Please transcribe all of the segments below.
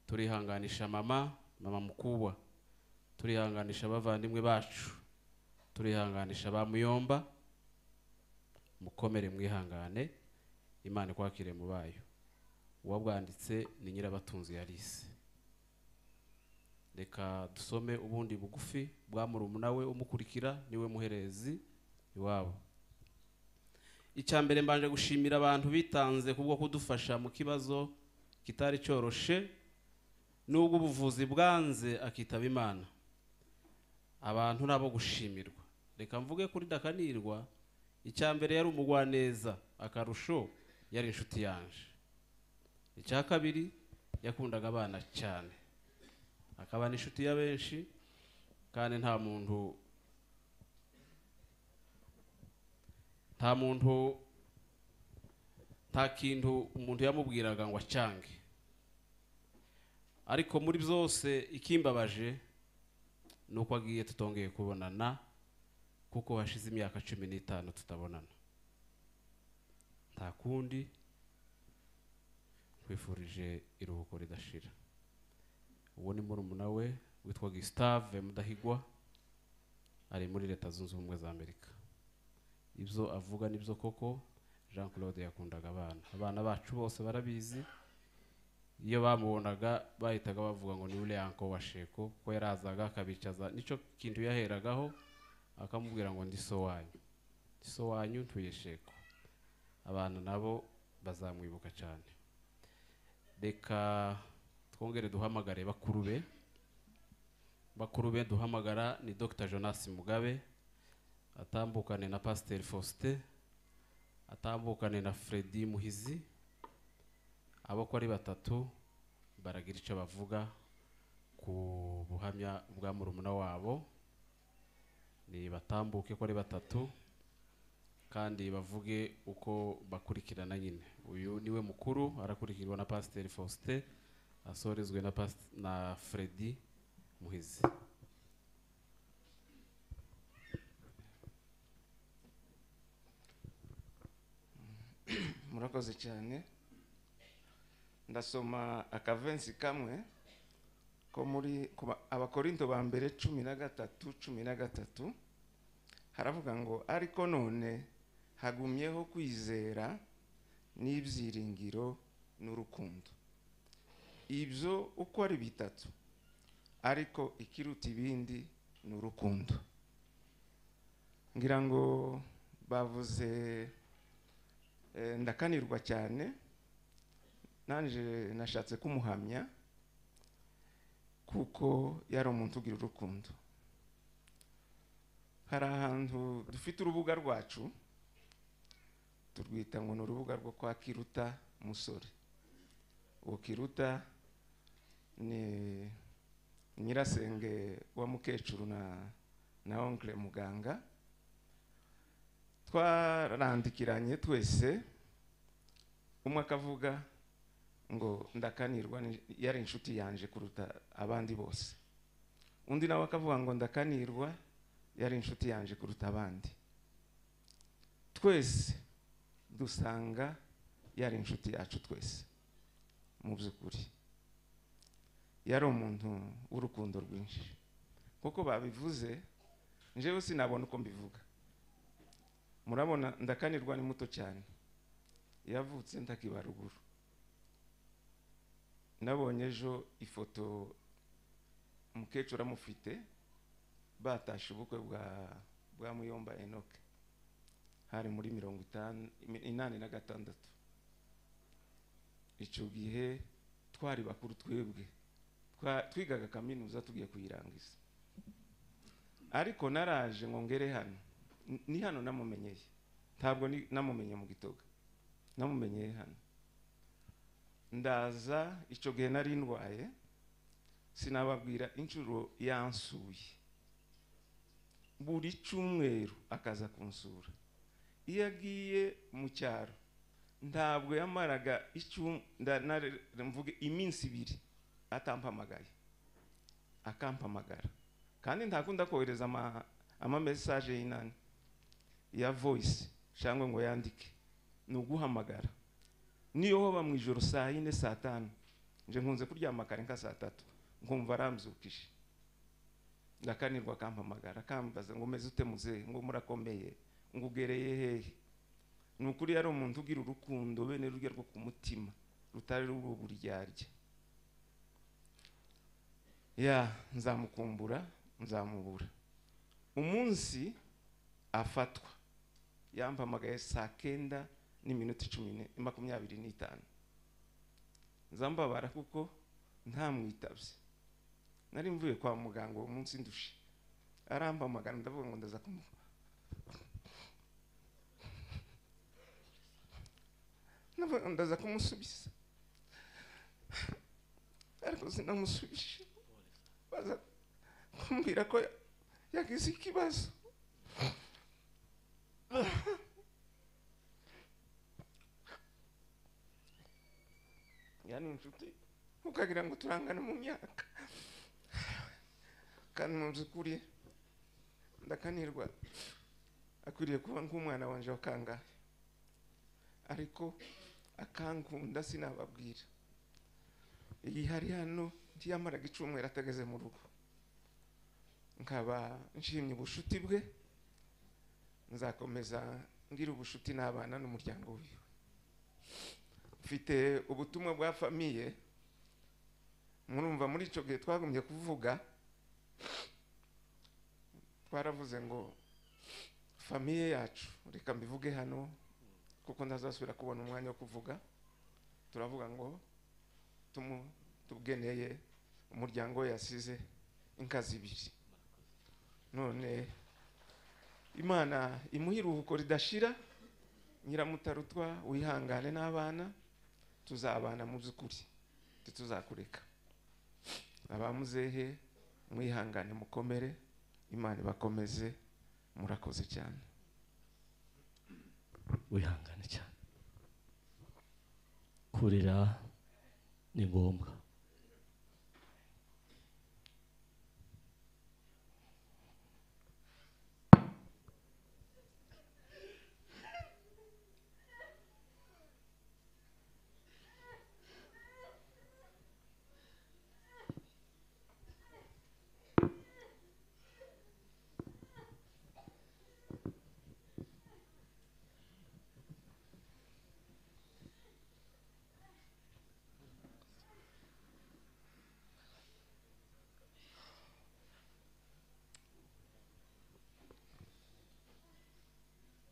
turihanganisha mama mukubwa, turihanganisha abavandimwe bacu, turihanganisha ba Muyomba, mukomere mwihangane, Imana kwakire mu bayo. Uwabwanditse ni Nyirabatunzi Alice. Reka dusome ubundi bugufi bwa murumuna we umukurikira niwe muherezi iwabo. Icyambere mbanje gushimira abantu bitanze kubwo kudufasha mu kibazo kitari cyoroshe nubwo ubuvuzi bwanze akitaba Imana. Abantu nabo gushimirwa. Reka mvuge kuri Dakanirwa, icyambere yari umugwaneza, akarusho yari inshuti yanje. Icya kabiri yakundaga abana cyane, akaba n'inshuti ya benshi, kandi nta kintu umuntu yamubwiraga ngo acyange. Ariko muri byose ikimbabaje nuko agiye tutongeye kubonana, kuko hashize imyaka 15 tutabonana. Nta kundi twifurije iruhuko ridashira. Uwo ni murumuna we witwa Gustave Mudahigwa, ari muri Leta Zunze Ubumwe za Amerika. Ibyo avuga nibyo koko. Jean Claude yakundaga abana bacu bose barabizi. Iyo bamubonaga bahitaga bavuga ngo ni ule anko wa Sheko, ko yarazaga akabicaza, nico kintu yaheragaho akamubwira ngo ndi so wanyu ntuye Sheko. Abana nabo bazamwibuka cyane. Reka twongere duhamagare bakuru be duhamagara ni Dr. Jonas Mugabe, atambukane na Pasteur Faustin, atambukane na Freddy Muhizi. Abo ko ari batatu baragira icyo bavuga ku buhamya bwa murumuna wabo. Ni batambuke ko ari batatu kandi bavuge uko bakurikirana nyine. Uyu niwe mukuru, arakurikirwa na Pasteur Faustin, asorezwe na Freddy Muhizi. Murakoze cyane. Ndasoma akavensi kamwe ko muri Abakorinto ba mbere 13:13. Haravuga ngo ariko none hagumyeho kwizera n'ibyiringiro n'urukundo. Ibyo uko ari bitatu, ariko ikiruta ibindi n'urukundo. Ngira ngo bavuze Ndakanirwa cyane, nanje nashatse kumuhamya kuko yari umuntu ugira urukundo. Hari ahantu dufite urubuga rwacu turwita ngo ni urubuga rwo kwa Kiruta Musore. Uwo Kiruta ni nyirasenge wa mukecuru na oncle Muganga. Twarandikiranye twese, umwe akavuga ngo Ndakanirwa yari inshuti yanje kuruta abandi bose, undi nawe akavuga ngo Ndakanirwa yari inshuti yanje kuruta abandi. Twese dusanga yari inshuti yacu twese. Mu byukuri yari umuntu w'urukundo rwinshi, kuko babivuze njewe sinabona uko mbivuga. Murabona Ndakanirwa ni muto cyane, yavutse ntakibaruguru. Nabonye ejo ifoto umukecuru amufite batashe ubukwe bwa Muyomba Enoch, hari muri 1986. Icyo gihe twari bakuru twebwe, twigaga kaminuza tugiye kuyirangiza. Ariko naraje ngo ngere hano, ni hano namumenyeye, ntabwo namumenye mu Gitoga, namumenyeye hano. Ndaza icyo gihe nari ndwaye, sinababwira inshuro yansuye. Buri cyumweru akaza kunsura. Iyo agiye mu cyaro ntabwo yamaraga mvuge iminsi 2 atampamagaye, akampamagara. Kandi ntakunda kohereza ama message y'inani ya voice cyangwa ngo yandike, nuguhamagara. Niyo hoba mu ijoro saa 4 saa 5 nje nkunze kuryama kare nka saa 3 nkumva arambyukije ndakanirwa akampamagara akambaza ngo meze ute muzehe ngo murakomeye ngo ugereye hehe nukuri yari umuntu ugira urukundo bene rurya rwo ku mutima rutari ruburyarya ya nzamukumbura nzamubura umunsi afatwa yampamagaye saa 9:25 nzambabara kuko ntamwitabye nari mvuye kwa muganga uwo munsi ndushe arampamagara ndavuga ngo ndaza kumusubiza ariko sinamusubishe baza kumbwira ko yagize ikibazo yani inshuti ukagira ngo turangana mu myaka kandi mu by'ukuri ndakanirwa akwiriye kuba nk'umwana wanje wa kangahe ariko akankunda sinababwira iyi hari hano ntiyamaraga icumweru atageze mu rugo nkaba nshimye ubushuti bwe nzakomeza ngira ubushuti n'abana n'umuryango wiwe mfite ubutumwa bwa famiye murumva muri ico gihe twagumye kuvuga twaravuze ngo famiye yacu reka mbivuge hano kuko ndazasubira kubona umwanya wo kuvuga turavuga ngo tugeneye umuryango yasize inkazi 2 none Imana imuhiruhuko ridashira nyiramutarutwa wihangane n'abana tuzabana mu by'ukuri tuzakureka abamuzehe mwihangane mukomere Imana bakomeze murakoze cyane wihangane cyane kurira ni ngombwa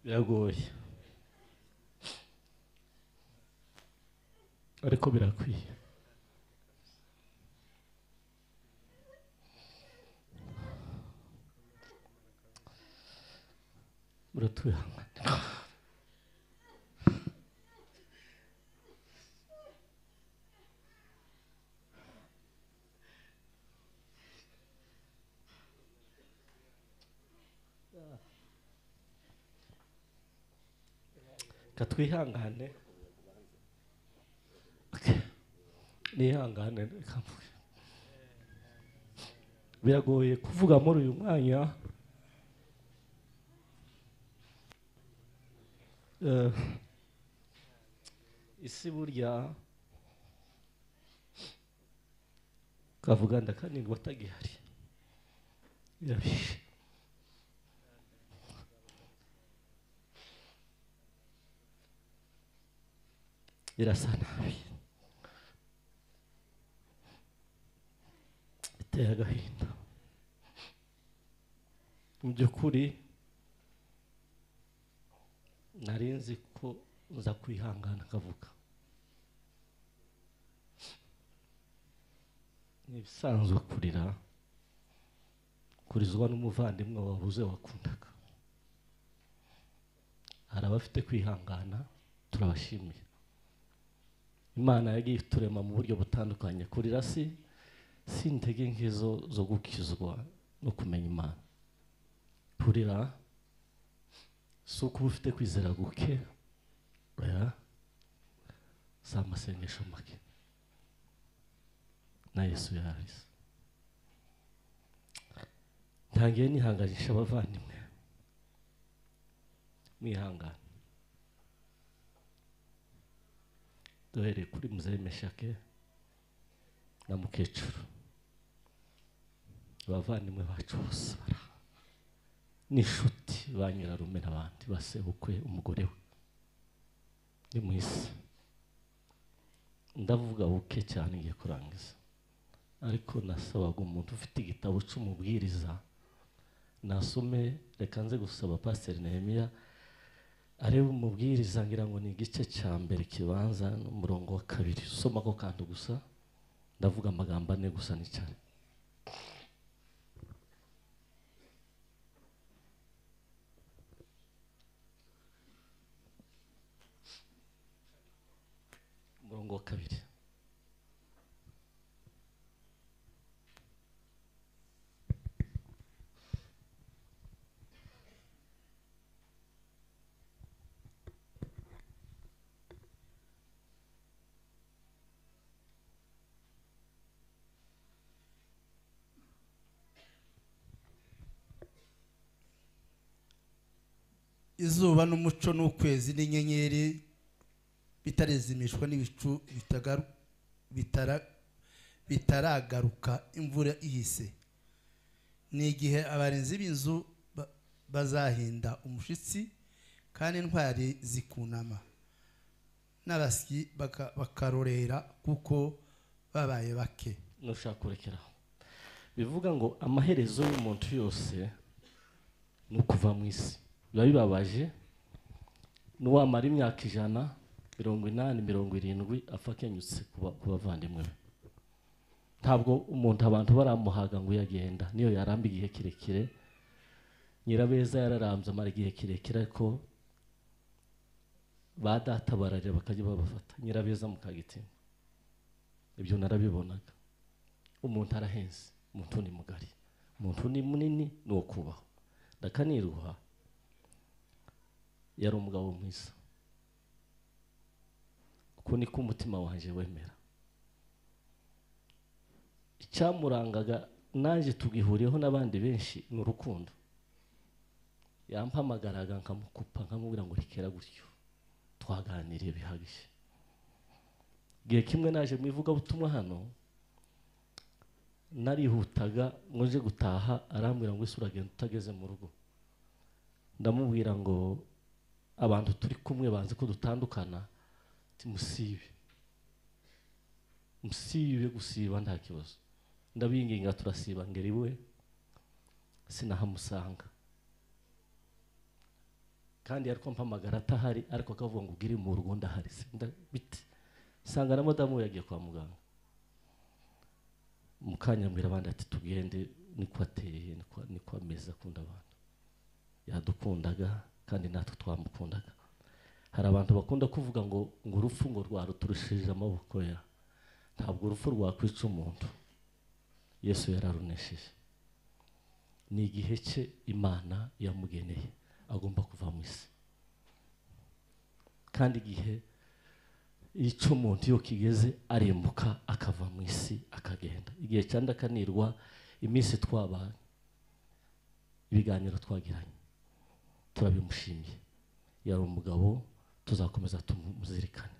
biragoye ariko birakwiye muratwihangana katwihangane nihangane kamvuge biragoye kuvuga muri uyu mwanya isi burya kavuga ndakanirwa atagihari birabishe birasa nabi biteye agahinda mu by'ukuri nari nzi ko nza kwihangana akavuga ni ibisanzwe kurira kurizwa n'umuvandimwe wabuze wakundaga hari abafite kwihangana turabashimiye Imana yagiye turema mu buryo butandukanye kurira si intege nkizo zo gukizwa no kumenya Imana kurira si uko ufite kwizera guke oya si amasengesho make na Yesu yarize ntangiye nihanganisha abavandimwe mwihangane duhereye kuri Muzehe Meshake na mukecuru abavandimwe bacu bose n'inshuti ba nyirarume n'abandi basebukwe umugore we ni mwisi. Ndavuga buke cyane ngiye kurangiza, ariko nasabaga umuntu ufite igitabo cy'umubwiriza nasome. Reka nze gusaba Pastor Nehemiya arebe umubwiriza, ngira ngo ni igice cya mbere kibanza n'umurongo wa 2. Soma ko kantu gusa, ndavuga amagambo ane gusa n'icane. Umurongo wa 2. Izuba n'umuco n'ukwezi n'inyenyeri bitarezimishwa n'ibicu bitaragaruka imvura ihise, ni igihe abarinzi b'inzu bazahinda umushitsi kandi intwari zikunama n'abasyi bakarorera kuko babaye bake. Nushaka kurekeraho. Bivuga ngo amaherezo y'umuntu yose ni ukuva mu isi. Biba bibabaje n'uwamara imyaka 100, 80, 70 apfa kenyutse ku bavandimwe be. Ntabwo umuntu abantu baramuhaga ngo yagenda, niyo yaramba igihe kirekire. Nyirabeza yararambye amara igihe kirekire, ariko badatabararira bakajya babafata. Nyirabeza mukagitima, ibyo narabibonaga. Umuntu arahenze, umuntu ni mugari, umuntu ni munini, ni wo kubaho. Ndakanirwa yari umugabo mwiza, kuko niko umutima wanje wemera. Icyamurangaga naje tugihuriyeho n'abandi benshi ni urukundo. Yampamagaraga nkamukupa nkamubwira ngo rekera gutyo, twaganiriye bihagije. Gihe kimwe naje mwivuga butumwa hano, narihutaga ngo nje gutaha, arambwira ngo ese uragenda utageze mu rugo. Ndamubwira ngo abantu turi kumwe banze ko dutandukana, timusibe gusiba nta kibazo. Ndabinginga turasiba, ngeri we sinahamusanga, kandi ariko mpamagara atahari, ariko akavuga ngo ugire mu rugo ndahari. Bite sanga na madamu yagiye kwa muganga. Mukanya mbira abandi ati tugende, niko ateye, niko ameza akunda abantu. Yadukundaga kandi natwe twamukundaga. Hari abantu bakunda kuvuga ngo urupfu ngo rwaruturushije amaboko ya. Ntabwo urupfu rwakwica umuntu, Yesu yararunesheje. Ni igihe cye Imana yamugeneye, agomba kuva mu isi. Kandi igihe icyo umuntu iyo kigeze arimbuka akava mu isi akagenda. Igihe cyanda kanirwa iminsi twabanye, ibiganiro twagiranye, turabimushimiye. Yari umugabo, tuzakomeza tumuzirikane.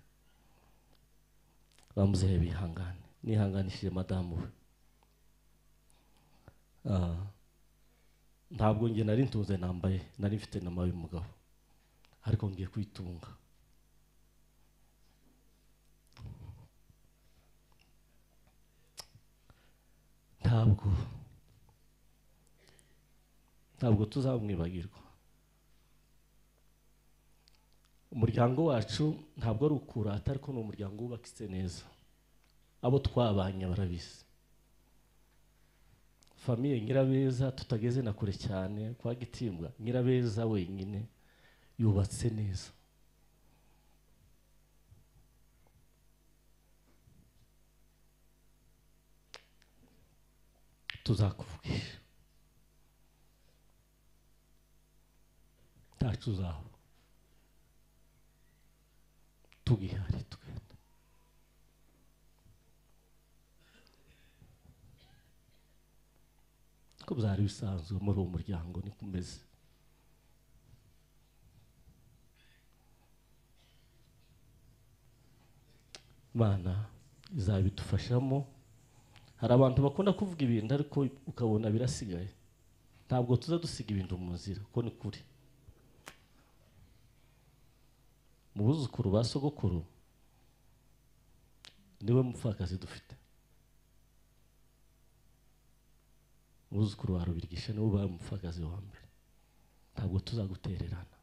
Bamuzehe bihangane, nihanganishije madamu we. Ntabwo nge nari ntunze nambaye, nari mfite n'amabi y'umugabo, ariko ngiye kwitunga. Ntabwo tuzamwibagirwa. Umuryango wacu ntabwo ari ukurata, ariko ni umuryango wubakitse neza. Abo twabanye barabizi. Famiye Nyirabeza tutageze na kure cyane kwa Gitimbwa, Nyirabeza wenyine yubatse neza. Tuzakuvugisha tacu zaho tugihari twenda. Ko byari bisanzwe muri uwo muryango, ni kumeze. Imana izabidufashamo hari abantu bakunda kuvuga ibintu ariko ukabona birasigaye. Ntabwo tuza dusiga ibintu mu nzira, ko ni kuri. Mu buzukuru ba sogokuru niwe mupfakazi dufite. Mu buzukuru ba Rubirgisha niwe ubaye umupfakazi wa mbere. Ntabwo tuzagutererana,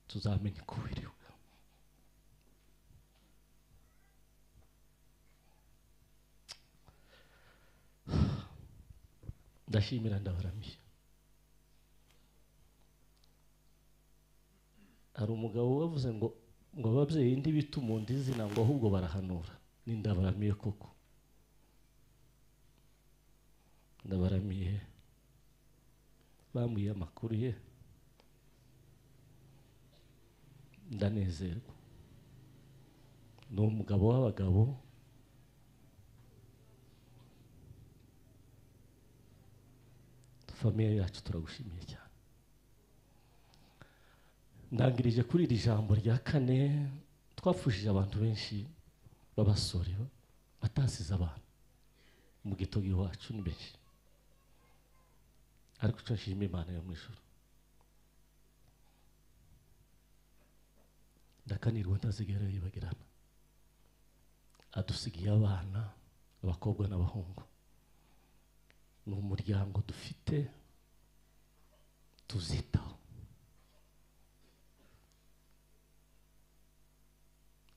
tuzamenya ko wiriwe. Ndashimira ndabaramiye. Hari umugabo wavuze ngo ababyeyi ndi bita umuntu izina ngo ahubwo barahanura. Ni ndabaramiye koko. Ndabaramiye bambwiye amakuru ye, ndanezerwa. Ni umugabo w'abagabo, famiye yacu turagushimiye cyane. Ndangirije kuri iri jambo rya kane, twapfushije abantu benshi b'abasore batasize abantu mu gitogo iwacu ni benshi, ariko icyo nshima Imana yo mu ijuru, ndakanirwa ntazigera yibagirana. Adusigiye abana, abakobwa n'abahungu. Ni umuryango dufite tuzitaho.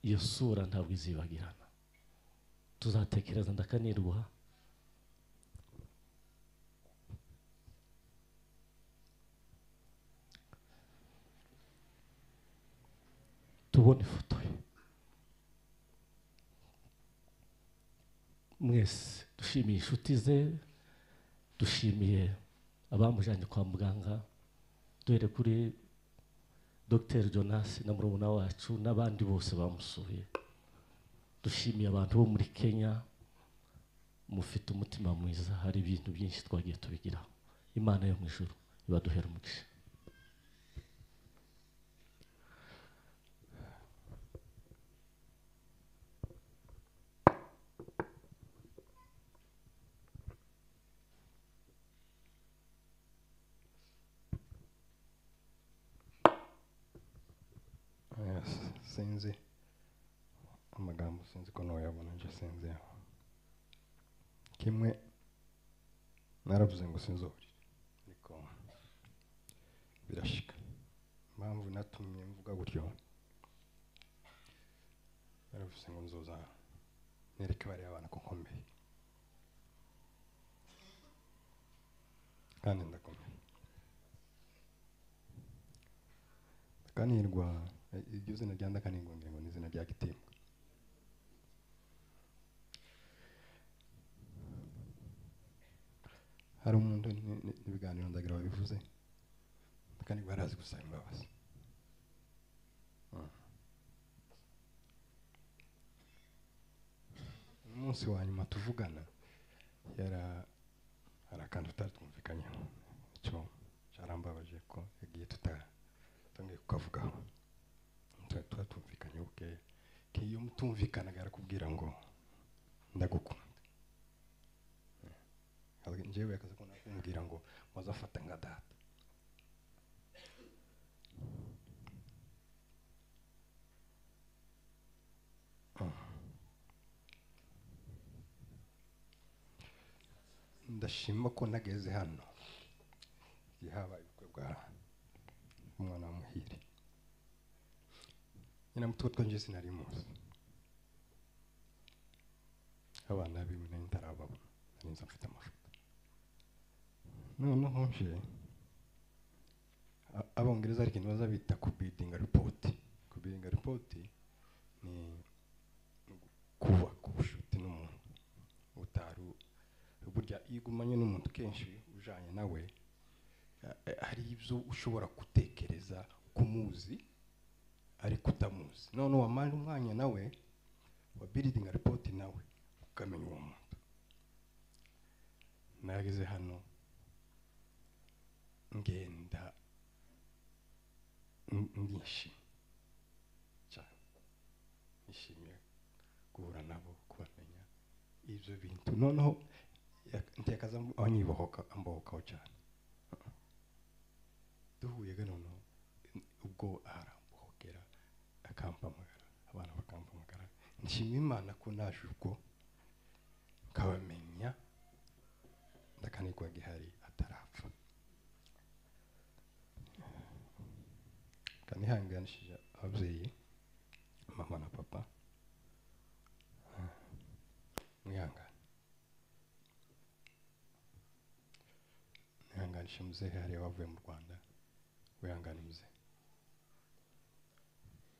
Iyo sura ntabwo izibagirana. Tuzatekereza ndakanirwa tubona ifoto ye. Mwese dushimiye inshuti ze, dushimiye abamujanye kwa muganga, duhere kuri Dr. Jonas na murumuna wacu n'abandi bose bamusuye. Dushimiye abantu bo muri Kenya, mufite umutima mwiza. Hari ibintu byinshi twagiye tubigiraho. Imana yo mu ijuru ibaduhera umugisha. Sinzi amagambo, sinzi ko noyabona nje, sinzi kimwe naravuze ngo sinzori, niko birashika. Impamvu natumye mvuga gutyo, naravuze ngo nzoza nereke bari abana ko nkomeye, kandi ndakomeye. Ndakanirwa, iryo zina rya ndakanirwa ngo ni izina rya Gitimbwa. Hari umuntu n'ibiganiro ndagira babivuze, ndakanirwa arazi gusaba imbabazi. Umunsi wa nyuma tuvugana, hari akantu tutari twumvikanyeho, icyo cyarambabaje ko yagiye tutongeye kukavugaho. Tuba tumvikanye ubwe, iyo mutumvikanaga arakubwira ngo ndagukunda. Njyewe yakaza ko nakumbwira ngo wazafata nka data. Ndashima ko nageze hano habaye ubukwe bwa umwana wa Muhire. Nyina muto twanje sinari muzi, abana biwe nari ntarababona, nari nzi mfite amafoto. Noneho nje abongereza ari ikintu baza bita kubidinga report. Kubidinga report ni kuba kubushuti n'umuntu utaru, burya igumanye n'umuntu kenshi ujanye nawe, hari ibyo ushobora gutekereza kumuzi ariko utamuzi. None wamanje umwanya nawe wa building report nawe ukamenya uwo muntu. Nageze hano ngenda ndishimye cyane, nishimiye guhura nabo, kubamenya, ibyo bintu noneho ntiyakaza anyibohoka ambohokaho cyane duhuye ga noneho ubwo arambohokera akampamagara abana bakampamagara nshima Imana ko naje ubwo kabamenya ndakanirwa gihari atarapfa kanihanganishije ababyeyi mama na papa mwihangane mwihanganishe muzehe hariya wavuye mu Rwanda wihangane muzehe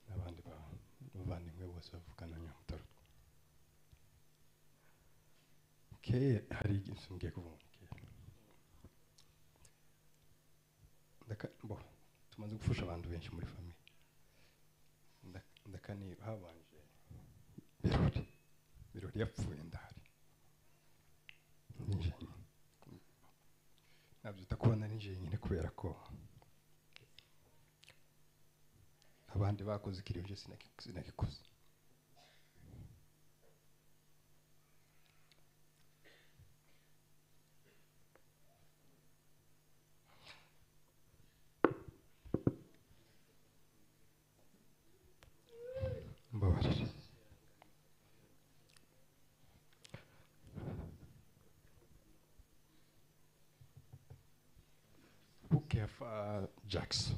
n'abandi bavandimwe bose bavukana Nyamutaro hari ikintu ngiye kuvuga tumaze gufasha abantu benshi muri famiye ndakani habanje birori yapfuye ndahari nije nabyita kubona nije nyine kubera ko abandi bakoze ikiriyo sinakikoze mbabarira Bukefa Jackson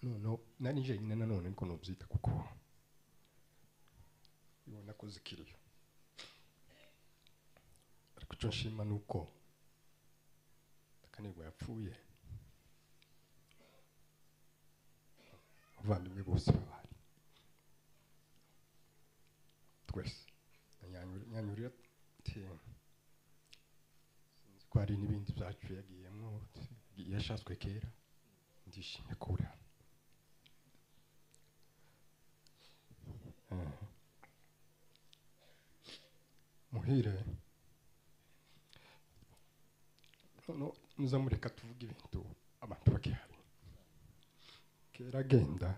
no nari nje nyine nanone niko nobyita kuko ibona ko zikiriyo ariko cyo nshima nuko takanirwa yapfuye abavandimwe bose babari twese nyanyurira sinzi ko hari n'ibindi byacu yagiyemo yashatswe kera ndishimye kura muhire no muzamureka tuvuga ibintu abantu bakihari kera genda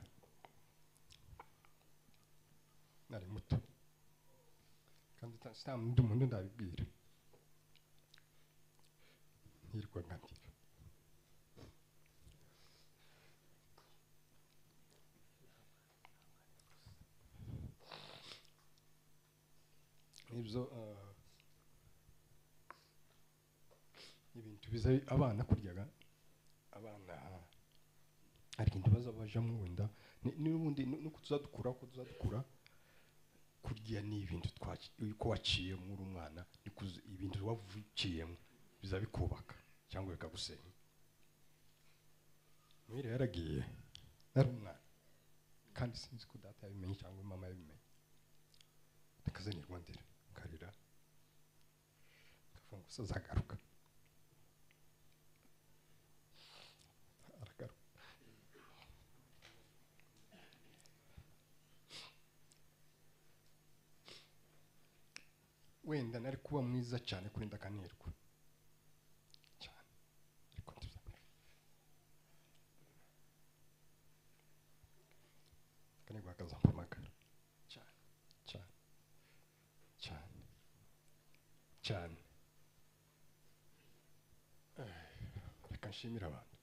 nari muto kandi ndi umuntu ndabibwira ntirwa ngandira ibyo ibintu biza abana kuryaga abana ari kintu baza bajamo wenda n'ubundi nuko tuzadukura kurya ni ibintu ko waciye muri umwana ibintu wavukiyemo biza bikubaka cyangwa bikagusenya mwire yaragiye nari umwana kandi sinzi ko data yabimenye cyangwa mama yabimenye ndakazanirwa ndira karira kavuga ngo sazagaruka aragaruka wenda nari kuba mwiza cyane kuri ndakanirwa cyane ariko kanirwa akazampamagara cyane reka nshimira abantu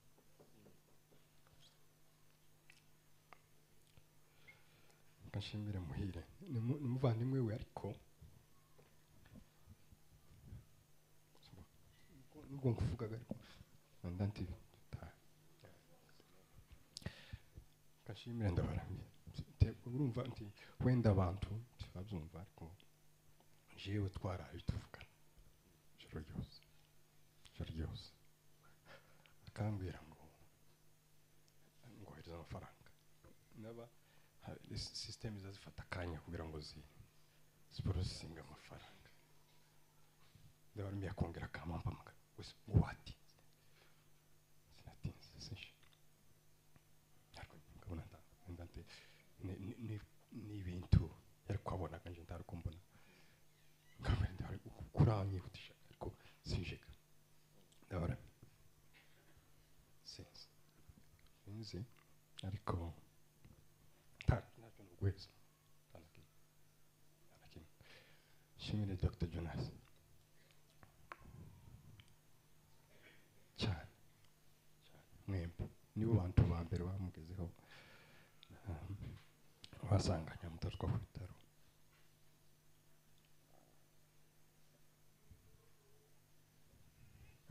reka nshimire muhire ni umuvandimwe we ariko nubwo nkuvugaga ariko ndanti reka nshimire ndabaramye urumva nti wenda abantu babyumva ariko jewe twaraje tuvuga ijoro ryose akambwira ngo hereza amafaranga naba system izazifata akanya kugira ngo ziprocesinga amafaranga ndabarumye akongera akampamagara wese wati sinatinze sinshi wanyihutisha ariko sinjega ndahora sinzi ariko ntacyo nugweza ntanakimwe shimire Dr. Jonas cyane mwembi nibo bantu ba mbere bamugezeho wasanganya mutatwa ku bitaro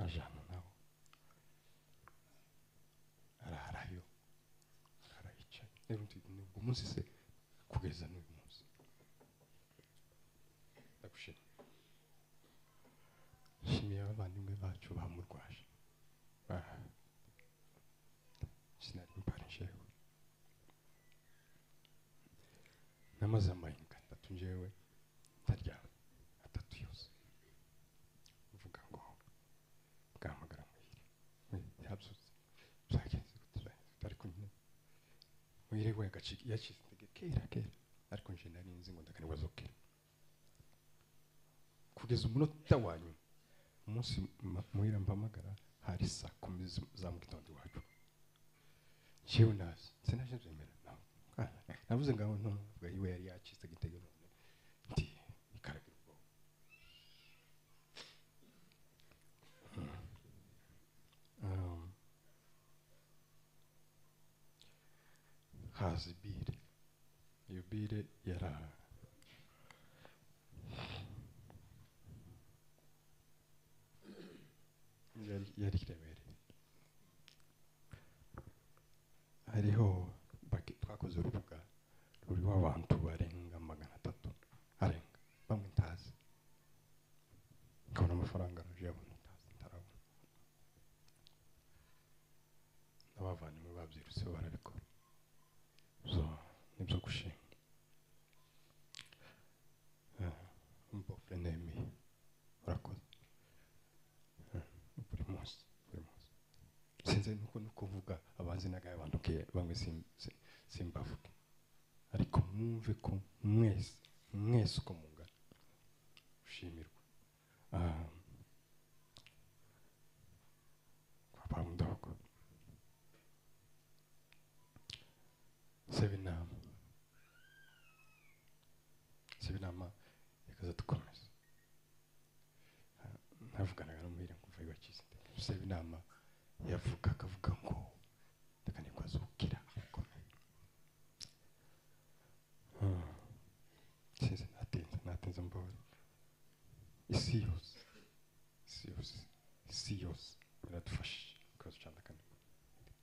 ajana nawe ararayo arayicaye rero ngo umunsi se kugeza n'uyu munsi ndagushimye shimiye abavandimwe bacu bamurwaje sinari mparisheho namaze amahinga 3 njyewe ntaryama 3 yose uvuga ngo bwamagara muhire yabyutse byagenze gute ariko nyine muhire we yacize kera ariko nje nari nzi ngo ndakanibwa zokera kugeza umunota wanyu umunsi muhire mpamagara hari saa 10 za mu gitondo iwacu jewe nazi sinaje zemera navuze ngaho ntuvuga iwe yari yacize gitege none nti ikaragira ubwo hazi bire iyo bire yari kiremereye hariho twakoze urubuga ruriho abantu barenga 300 arenga bamwe ntazi nkabona amafaranga araje yabona ntarabona n'abavandimwe babyirutse barabikora so nibyo gushinga mbofenemi urakoze buri munsi sinzi nuko kuvuga abazinaga abantu ke bamwe simbavuge ariko mwumve ko mwese uko mungana ushimirwa papa mdogo sevinama yakaza tukomeza navuganaga n'umuhire kuva iwakize sevinama yavuga akavuga ngo ndakanirwa azukira akomeye sinzi natinze mbore isi yose iradufashije ikibazo cya ndakanirwa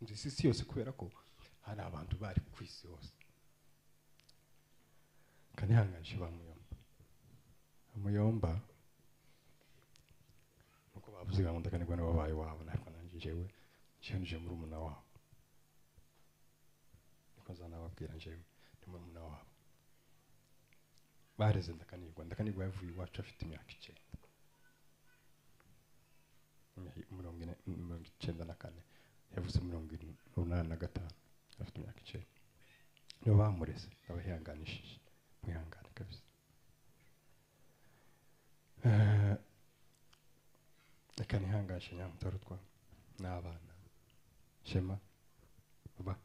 nzi isi yose kubera ko hari abantu bari ku isi hose kanihanganishe ba muyomba nuko bavuze ngo ndakanirwa n'ababaye wabo nariko nanje jewe nje muri umuna wabo niko zanababwira jewe ndi muri umuna wabo bareze ndakanirwa yavuye iwacu afite imyaka 94 yavuze 85 afite imyaka 9 niyo bamureze abahihanganishije mwihangane kabisa reka nihangashe nyamutarutwa n'abana shema baba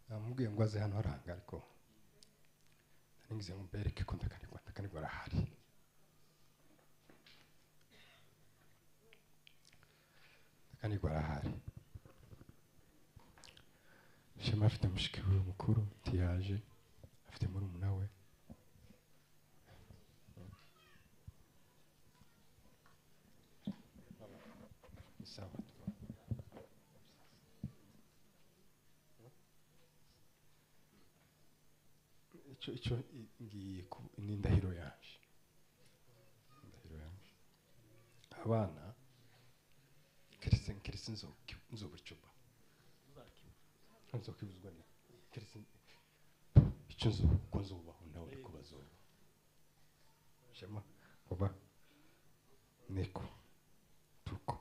namubwiye ngo aze hano haranga ariko naringize ngo mbereke ko ndakanirwa arahari shema afite mushiki we mukuru ntiyaje afite murumuna we sawa icyo ngiye ku n'indahiro yaje abana keretse nzobucuba nzokibuzwa ni keretse icyo ko nzubaho nawe ariko bazoba shema baba niko tuko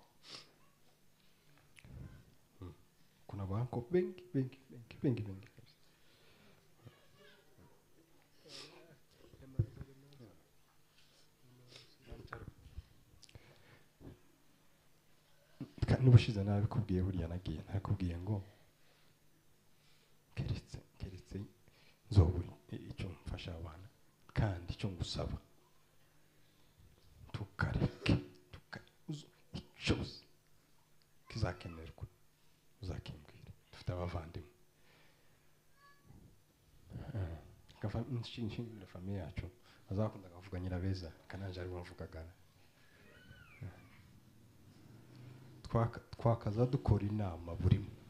kuna banko bengi n'ubushize nabikubwiye burya nagiye nakubwiye ngo keretse nzoburi icyo mfasha abana kandi icyo ngusaba tukareke cyose kizakenerwa uzakimbwira dufite abavandimwe nshinga famiye yacu azakunda kuvuga Nyirabeza kananje ari bavugaga twakaza dukora inama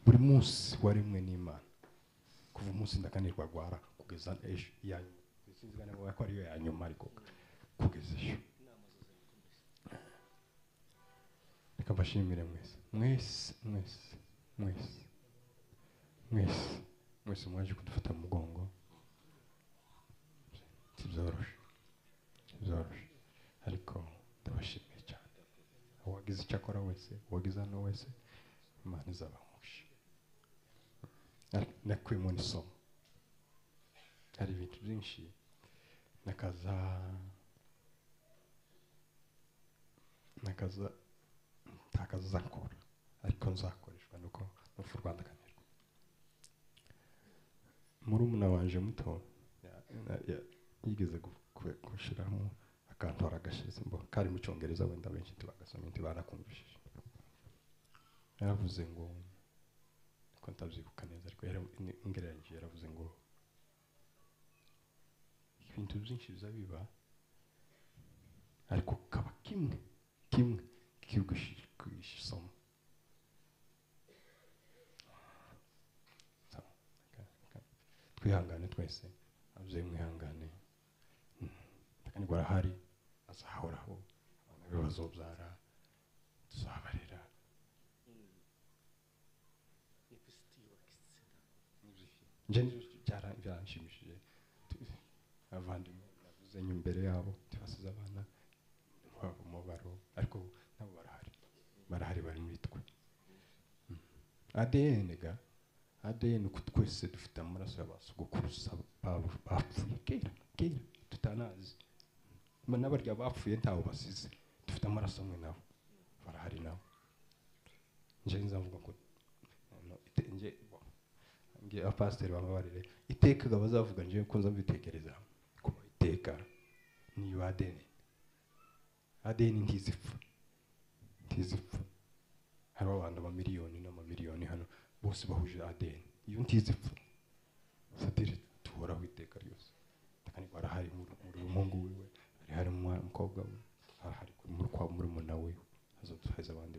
buri munsi warimwe n'Imana kuva umunsi ndakanirwa gwara kugeza ejo yanyu sinzi gane ko ariyo yanyuma ariko kugeza ejo reka bashimire mwese mwaje kudufata mu mugongo tibyoroshe ariko ndabashimiye cyane uwagize icyo akora wese uwagize hano wese Imana izabamusha nakwimo n'isomo hari ibintu byinshi nakaza nzakora ariko nzakoreshwa nuko n'urupfu Rwanda kanirwa murumuna wanje muto yigeze gushiramo akantora agashize mbo kari mu cyongereza wenda benshi tubagasomye ntibanakumvishije yaravuze ngo ko ntabyibuka neza ariko ingereranyije yaravuze ngo ibintu byinshi bizabiba ariko kaba kimwe kigushikisha isomo twihangane twese abyeyi mwihangane kandi barahari azahoraho abana be bazobyara tuzabarera nje byaranshimishije abavandimwe navuze imbere yabo tubasize abana umubaro ariko nabo barahari bari muri twe ADN uko twese dufite amaraso y'abasugukuruza bapfuye kera tutanazi n'abarya bapfuye ntaho basize dufite amaraso amwe nabo barahari nabo nje nzavuga ko nge abapasiteri bababarire iteka bazavuga nje ko nzabitekereza ko iteka niyo ADN ntizipfa hari abantu amamiliyoni n'amamiliyoni hano bose bahuje ADN iyo ntizipfa satire tuhoraho iteka ryose kandi barahari muri umuhungu wiwe hari umukobwa we hari muri murumuna we azoduheza abandi